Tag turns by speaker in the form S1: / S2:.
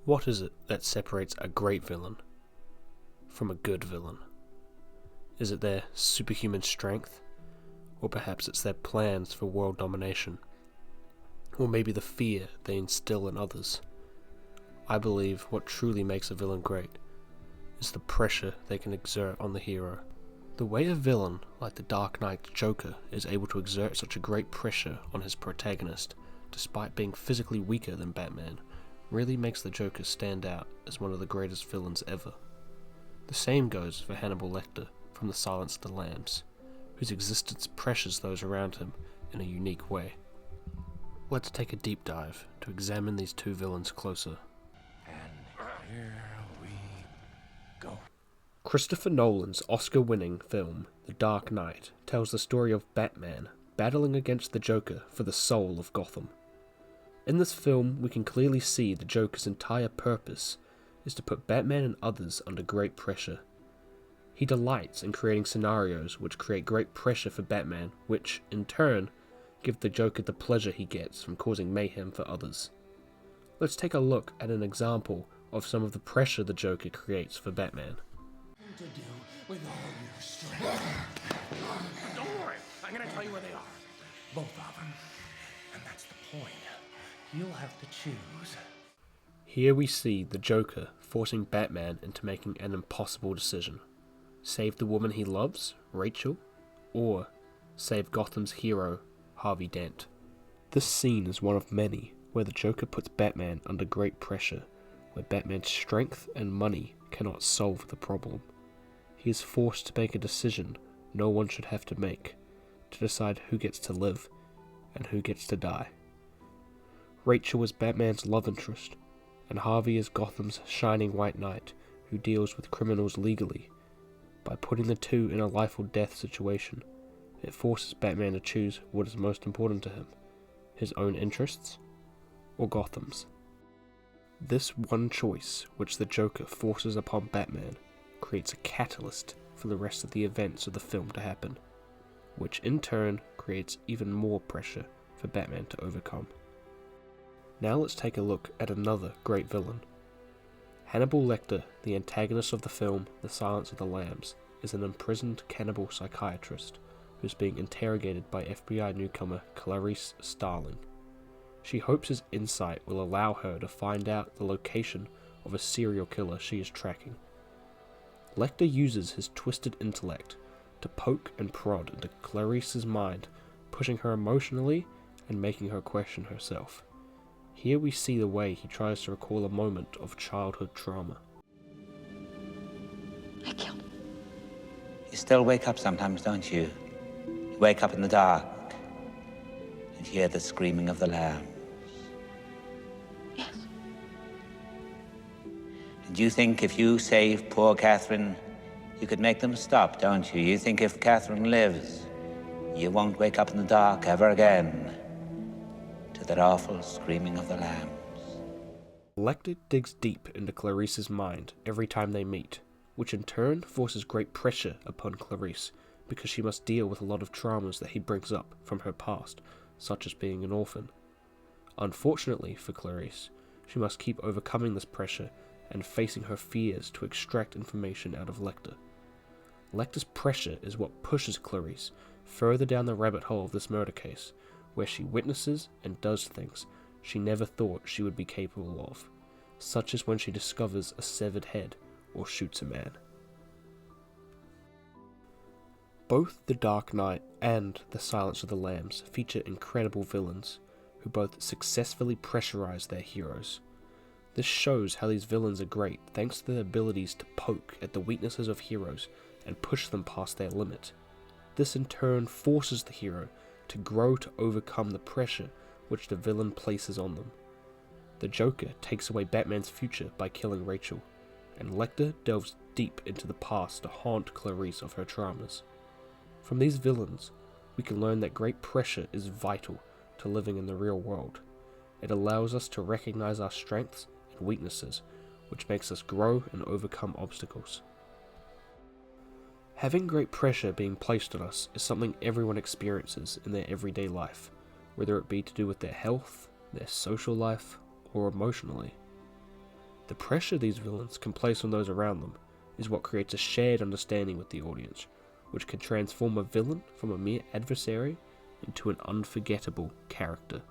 S1: What is it that separates a great villain from a good villain? Is it their superhuman strength? Or perhaps it's their plans for world domination? Or maybe the fear they instill in others? I believe what truly makes a villain great is the pressure they can exert on the hero. The way a villain like the Dark Knight's Joker is able to exert such a great pressure on his protagonist, despite being physically weaker than Batman, really makes the Joker stand out as one of the greatest villains ever. The same goes for Hannibal Lecter from The Silence of the Lambs, whose existence pressures those around him in a unique way. Let's take a deep dive to examine these two villains closer.
S2: And here we go.
S1: Christopher Nolan's Oscar-winning film, The Dark Knight, tells the story of Batman battling against the Joker for the soul of Gotham. In this film, we can clearly see the Joker's entire purpose is to put Batman and others under great pressure. He delights in creating scenarios which create great pressure for Batman, which, in turn, give the Joker the pleasure he gets from causing mayhem for others. Let's take a look at an example of some of the pressure the Joker creates for Batman.
S2: To do with all your strength. Don't worry, I'm gonna tell you where they are. Both of them. And that's the point. You'll have to choose.
S1: Here we see the Joker forcing Batman into making an impossible decision. Save the woman he loves, Rachel, or save Gotham's hero, Harvey Dent. This scene is one of many where the Joker puts Batman under great pressure, where Batman's strength and money cannot solve the problem. He is forced to make a decision no one should have to make, to decide who gets to live and who gets to die. Rachel is Batman's love interest, and Harvey is Gotham's shining white knight who deals with criminals legally. By putting the two in a life or death situation, it forces Batman to choose what is most important to him, his own interests or Gotham's. This one choice which the Joker forces upon Batman creates a catalyst for the rest of the events of the film to happen, which in turn creates even more pressure for Batman to overcome. Now let's take a look at another great villain. Hannibal Lecter, the antagonist of the film The Silence of the Lambs, is an imprisoned cannibal psychiatrist who is being interrogated by FBI newcomer Clarice Starling. She hopes his insight will allow her to find out the location of a serial killer she is tracking. Lecter uses his twisted intellect to poke and prod into Clarice's mind, pushing her emotionally and making her question herself. Here we see the way he tries to recall a moment of childhood trauma.
S3: I killed him.
S4: You still wake up sometimes, don't you? You wake up in the dark and hear the screaming of the lambs.
S3: Yes.
S4: And you think if you save poor Catherine, you could make them stop, don't you? You think if Catherine lives, you won't wake up in the dark ever again to that awful screaming of the lambs.
S1: Lecter digs deep into Clarice's mind every time they meet, which in turn forces great pressure upon Clarice, because she must deal with a lot of traumas that he brings up from her past, such as being an orphan. Unfortunately for Clarice, she must keep overcoming this pressure and facing her fears to extract information out of Lecter. Lecter's pressure is what pushes Clarice further down the rabbit hole of this murder case, where she witnesses and does things she never thought she would be capable of, such as when she discovers a severed head or shoots a man. Both The Dark Knight and The Silence of the Lambs feature incredible villains who both successfully pressurize their heroes. This shows how these villains are great thanks to their abilities to poke at the weaknesses of heroes and push them past their limit. This in turn forces the hero to grow to overcome the pressure which the villain places on them. The Joker takes away Batman's future by killing Rachel, and Lecter delves deep into the past to haunt Clarice of her traumas. From these villains, we can learn that great pressure is vital to living in the real world. It allows us to recognize our strengths and weaknesses, which makes us grow and overcome obstacles. Having great pressure being placed on us is something everyone experiences in their everyday life, whether it be to do with their health, their social life, or emotionally. The pressure these villains can place on those around them is what creates a shared understanding with the audience, which can transform a villain from a mere adversary into an unforgettable character.